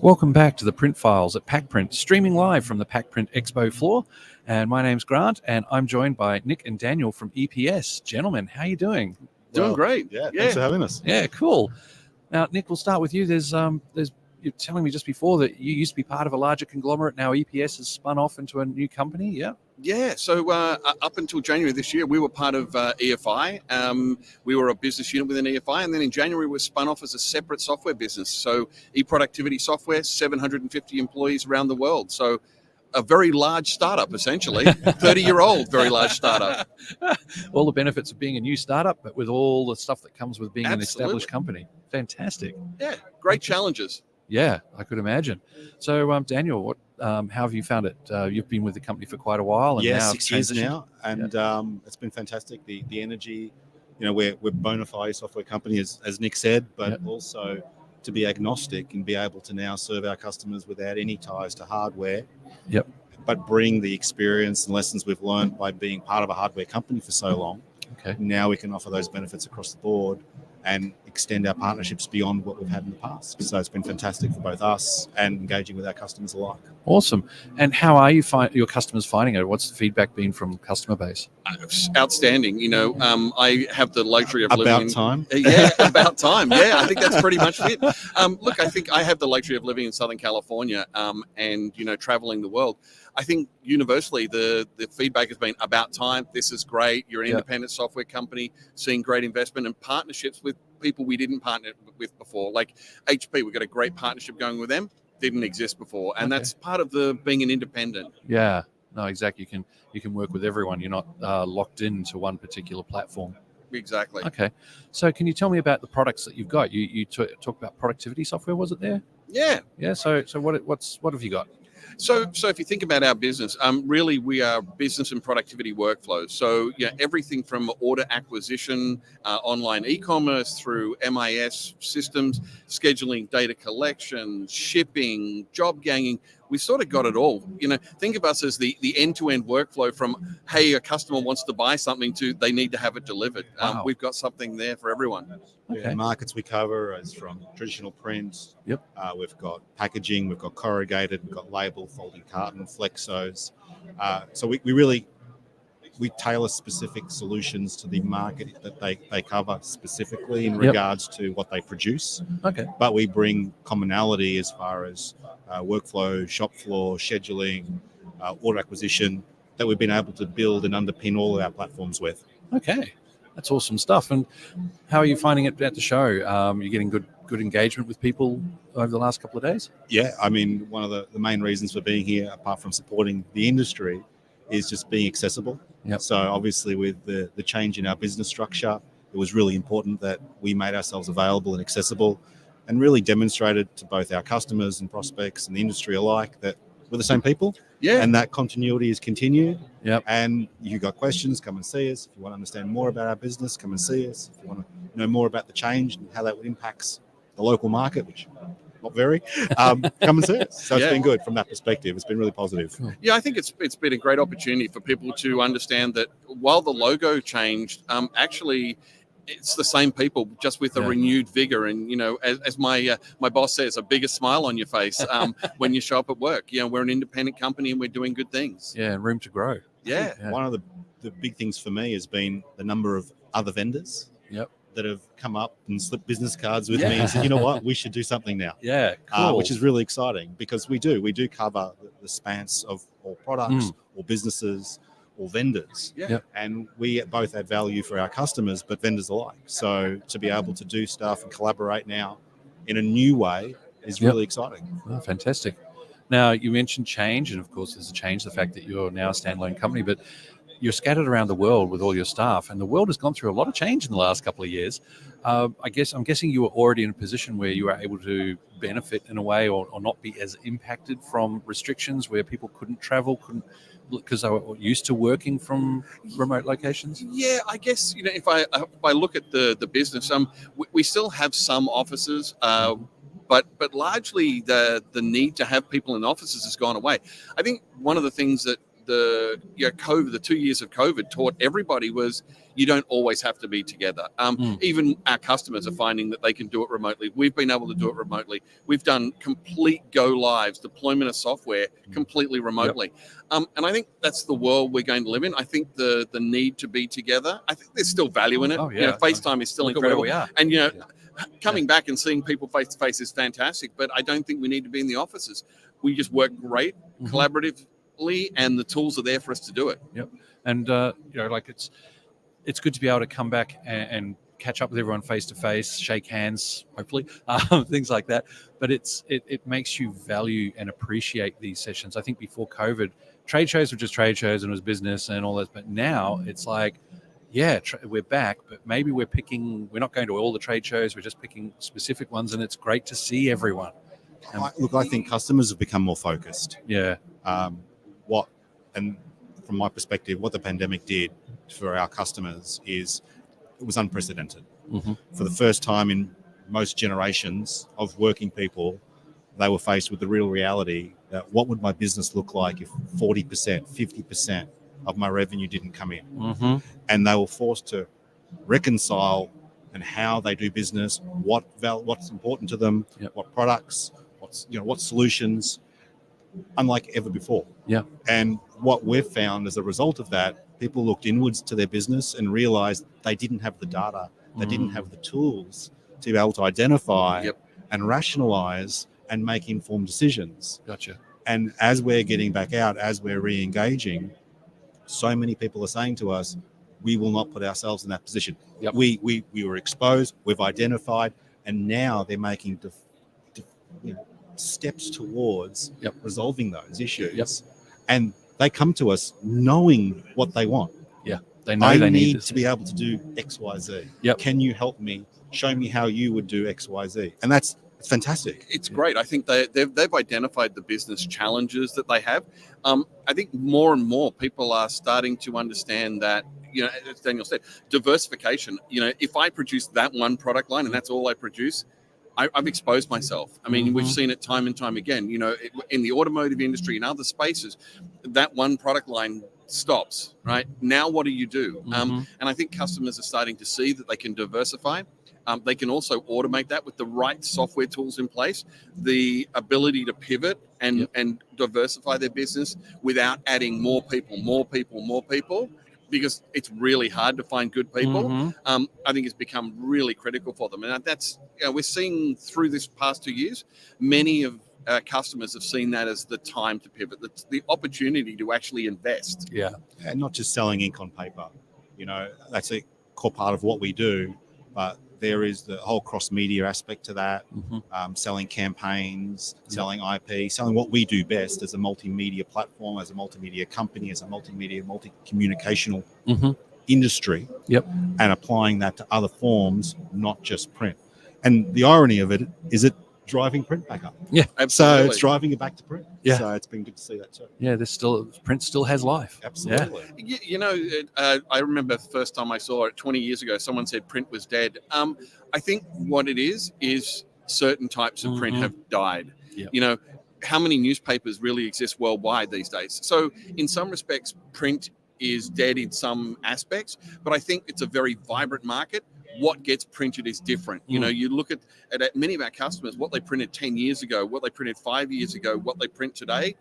Welcome back to the Print Files at PacPrint, streaming live from the PacPrint Expo floor. And my name's Grant, and I'm joined by Nick and Daniel from EPS. Gentlemen, how are you doing? Doing great. Yeah, thanks for having us. Yeah, cool. Now, Nick, we'll start with you. You're telling me just before that you used to be part of a larger conglomerate. Now EPS has spun off into a new company. Yeah. Yeah, so up until January this year, we were part of EFI. We were a business unit within EFI, and then in January, we were spun off as a separate software business. So e-productivity software, 750 employees around the world. So a very large startup, essentially, 30-year-old very large startup. All the benefits of being a new startup, but with all the stuff that comes with being an established company. Fantastic. Yeah, great challenges. Yeah, I could imagine. So, Daniel, how have you found it? You've been with the company for quite a while. And now 6 years now, and it's been fantastic. The energy, we're bona fide software company, as Nick said, but also to be agnostic and be able to now serve our customers without any ties to hardware. Yep. But bring the experience and lessons we've learned by being part of a hardware company for so long. Okay. Now we can offer those benefits across the board and extend our partnerships beyond what we've had in the past. So it's been fantastic for both us and engaging with our customers alike. Awesome. And how are your customers finding it? What's the feedback been from customer base? Outstanding. I have the luxury of living About time. Yeah, about time. Yeah, I think that's pretty much it. Look, I think I have the luxury of living in Southern California and, traveling the world. I think universally the feedback has been about time. This is great. You're an independent software company, seeing great investment and partnerships with people we didn't partner with before. Like HP, we've got a great partnership going with them. Didn't exist before. And that's part of being an independent. Yeah, no, exactly. You can work with everyone. You're not locked into one particular platform. Exactly. Okay. So can you tell me about the products that you've got? You talk about productivity software, was it there? Yeah. Yeah. So what have you got? So if you think about our business, really we are business and productivity workflows. So everything from order acquisition, online e-commerce through MIS systems, scheduling, data collection, shipping, job ganging. We sort of got it all. Think of us as the end-to-end workflow from, hey, a customer wants to buy something to they need to have it delivered. Wow. We've got something there for everyone. Okay. The markets we cover is from traditional print. Yep. We've got packaging, we've got corrugated, we've got label, folding carton, flexos. So we tailor specific solutions to the market that they cover specifically in regards to what they produce. Okay. But we bring commonality as far as workflow, shop floor, scheduling, order acquisition that we've been able to build and underpin all of our platforms with. Okay. That's awesome stuff. And how are you finding it at the show? You're getting good engagement with people over the last couple of days? Yeah, I mean, one of the main reasons for being here, apart from supporting the industry, is just being accessible. Yep. So obviously with the change in our business structure, it was really important that we made ourselves available and accessible and really demonstrated to both our customers and prospects and the industry alike that we're the same people. Yeah. And that continuity is continued. Yep. And if you've got questions, come and see us. If you want to understand more about our business, come and see us. If you want to know more about the change and how that impacts the local market, which not very, come and see us. So it's been good from that perspective. It's been really positive. Cool. Yeah, I think it's been a great opportunity for people to understand that while the logo changed, actually it's the same people, just with a renewed vigor. And, as my boss says, a bigger smile on your face when you show up at work. We're an independent company and we're doing good things. Yeah, and room to grow. Yeah. One of the big things for me has been the number of other vendors that have come up and slipped business cards with me and said, you know what, we should do something now. Yeah, cool. Which is really exciting because we do cover the span of all products, all businesses, all vendors. Yeah. Yep. And we both add value for our customers, but vendors alike. So to be able to do stuff and collaborate now in a new way is really exciting. Oh, fantastic. Now, you mentioned change, and of course there's a change, the fact that you're now a standalone company, but you're scattered around the world with all your staff, and the world has gone through a lot of change in the last couple of years. I'm guessing you were already in a position where you were able to benefit in a way or not be as impacted from restrictions where people couldn't travel, because they were used to working from remote locations? Yeah, I guess, if I look at the business, we still have some offices, but largely the need to have people in offices has gone away. I think one of the things that the 2 years of COVID taught everybody was you don't always have to be together. Even our customers are finding that they can do it remotely. We've been able to do it remotely. We've done complete go lives, deployment of software completely remotely. And I think that's the world we're going to live in. I think the need to be together, I think there's still value in it. Oh, yeah. FaceTime is still Look at where incredible. we are. And, coming back and seeing people face to face is fantastic, but I don't think we need to be in the offices. We just work great collaboratively, and the tools are there for us to do it. Yep. And it's good to be able to come back and catch up with everyone face to face, shake hands, hopefully, things like that. But it makes you value and appreciate these sessions. I think before COVID, trade shows were just trade shows and it was business and all that. But now it's like, yeah, we're back, but maybe we're not going to all the trade shows. We're just picking specific ones, and it's great to see everyone. I think customers have become more focused. Yeah. And from my perspective, what the pandemic did for our customers is it was unprecedented. For the first time in most generations of working people, they were faced with the real reality that what would my business look like if 40%, 50% of my revenue didn't come in. And they were forced to reconcile and how they do business, what's important to them, what products, what solutions, unlike ever before. Yeah. And what we've found as a result of that, people looked inwards to their business and realized they didn't have the data, they didn't have the tools to be able to identify and rationalize and make informed decisions. Gotcha. And as we're getting back out, as we're re-engaging, so many people are saying to us, we will not put ourselves in that position. We were exposed, we've identified, and now they're making steps towards resolving those issues. And they come to us knowing what they want. Yeah, they know I they need to be able to do X, Y, Z. Yep. Can you help me? Show me how you would do X, Y, Z. And it's fantastic. It's great. I think they've identified the business challenges that they have. I think more and more people are starting to understand that, as Daniel said, diversification. If I produce that one product line and that's all I produce, I've exposed myself. I mean, we've seen it time and time again. In the automotive industry and other spaces, that one product line stops. Right now, what do you do? And I think customers are starting to see that they can diversify. They can also automate that with the right software tools in place, the ability to pivot and diversify their business without adding more people, because it's really hard to find good people. I think it's become really critical for them. And that's, we're seeing through this past 2 years, many of our customers have seen that as the time to pivot, the opportunity to actually invest. Yeah. And not just selling ink on paper. That's a core part of what we do, but there is the whole cross-media aspect to that, selling campaigns, selling IP, selling what we do best as a multimedia platform, as a multimedia company, as a multi-communicational industry, and applying that to other forms, not just print. And the irony of it is it driving print back up. Yeah, absolutely. So it's driving it back to print. Yeah. So it's been good to see that too. Yeah, print still has life. Absolutely. I remember the first time I saw it 20 years ago, someone said print was dead. I think what it is certain types of print have died. Yep. How many newspapers really exist worldwide these days? So in some respects, print is dead in some aspects, but I think it's a very vibrant market. What gets printed is different. You look at many of our customers, what they printed 10 years ago, what they printed 5 years ago, what they print today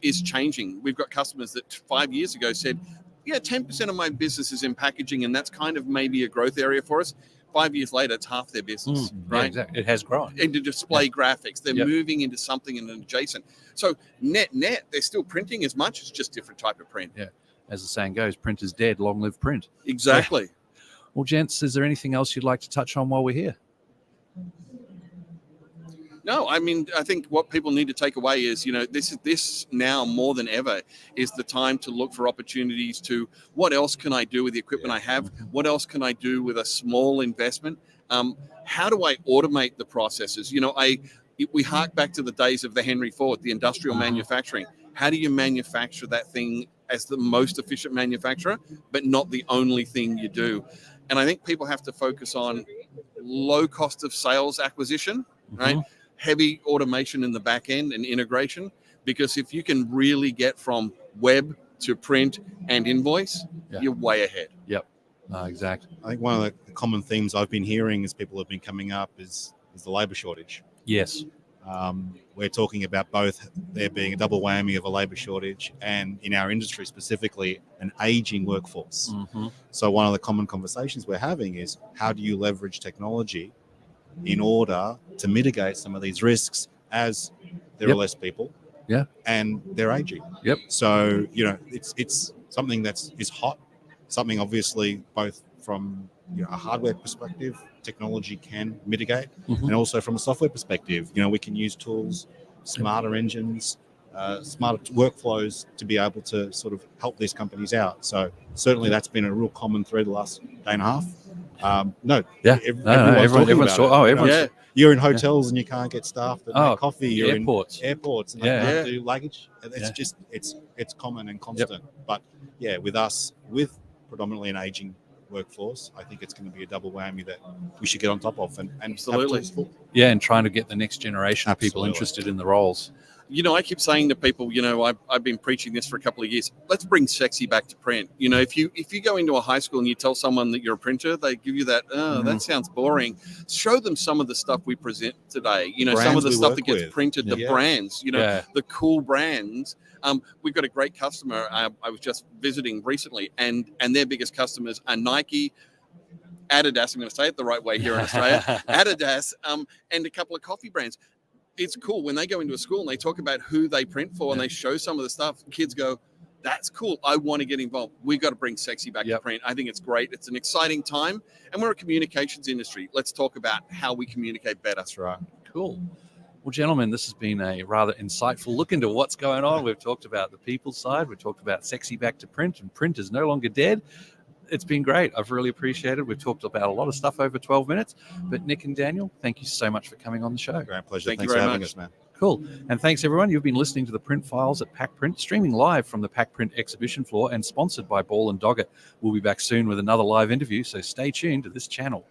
is changing. We've got customers that 5 years ago said, 10% of my business is in packaging, and that's kind of maybe a growth area for us. 5 years later, it's half their business, right? Yeah, exactly. It has grown. Into display graphics. They're moving into something in an adjacent. So net, they're still printing as much. It's just different type of print. Yeah. As the saying goes, print is dead, long live print. Exactly. Yeah. Well, gents, is there anything else you'd like to touch on while we're here? No, I mean, I think what people need to take away is, this now more than ever is the time to look for opportunities to what else can I do with the equipment I have? What else can I do with a small investment? How do I automate the processes? We hark back to the days of the Henry Ford, the industrial manufacturing. How do you manufacture that thing as the most efficient manufacturer, but not the only thing you do? And I think people have to focus on low cost of sales acquisition, right? Heavy automation in the back end and integration, because if you can really get from web to print and invoice, you're way ahead. Yep. Exactly. I think one of the common themes I've been hearing as people have been coming up is the labour shortage. Yes. We're talking about both there being a double whammy of a labour shortage and, in our industry specifically, an ageing workforce. Mm-hmm. So one of the common conversations we're having is, how do you leverage technology in order to mitigate some of these risks as there are less people and they're aging? Yep. So, it's something is hot, something obviously both from a hardware perspective, technology can mitigate, Mm-hmm. and also from a software perspective, we can use tools, smarter engines, smarter workflows to be able to sort of help these companies out. So certainly that's been a real common thread the last day and a half. Everyone's talking about it. You're in hotels and you can't get staff that make coffee. You're airports. in airports and they can't do luggage. It's just it's common and constant. But with us, with predominantly an aging workforce, I think it's going to be a double whammy that we should get on top of and Absolutely. And trying to get the next generation of people interested in the roles. I keep saying to people, I've been preaching this for a couple of years. Let's bring sexy back to print. If you go into a high school and you tell someone that you're a printer, they give you that, that sounds boring. Show them some of the stuff we present today. Some of the stuff that gets printed, the brands, the cool brands. We've got a great customer. I was just visiting recently, and their biggest customers are Nike, Adidas, I'm going to say it the right way here in Australia, Adidas, and a couple of coffee brands. It's cool when they go into a school and they talk about who they print for and they show some of the stuff. Kids go, that's cool. I want to get involved. We've got to bring sexy back to print. I think it's great. It's an exciting time. And we're a communications industry. Let's talk about how we communicate better. That's right. Cool. Well, gentlemen, this has been a rather insightful look into what's going on. We've talked about the people side. We've talked about sexy back to print, and print is no longer dead. It's been great. I've really appreciated it. We've talked about a lot of stuff over 12 minutes. But Nick and Daniel, thank you so much for coming on the show. Great pleasure. Thanks for very having much. us, man. Cool. And thanks, everyone. You've been listening to the Print Files at PacPrint, streaming live from the PacPrint exhibition floor and sponsored by Ball & Doggett. We'll be back soon with another live interview, so stay tuned to this channel.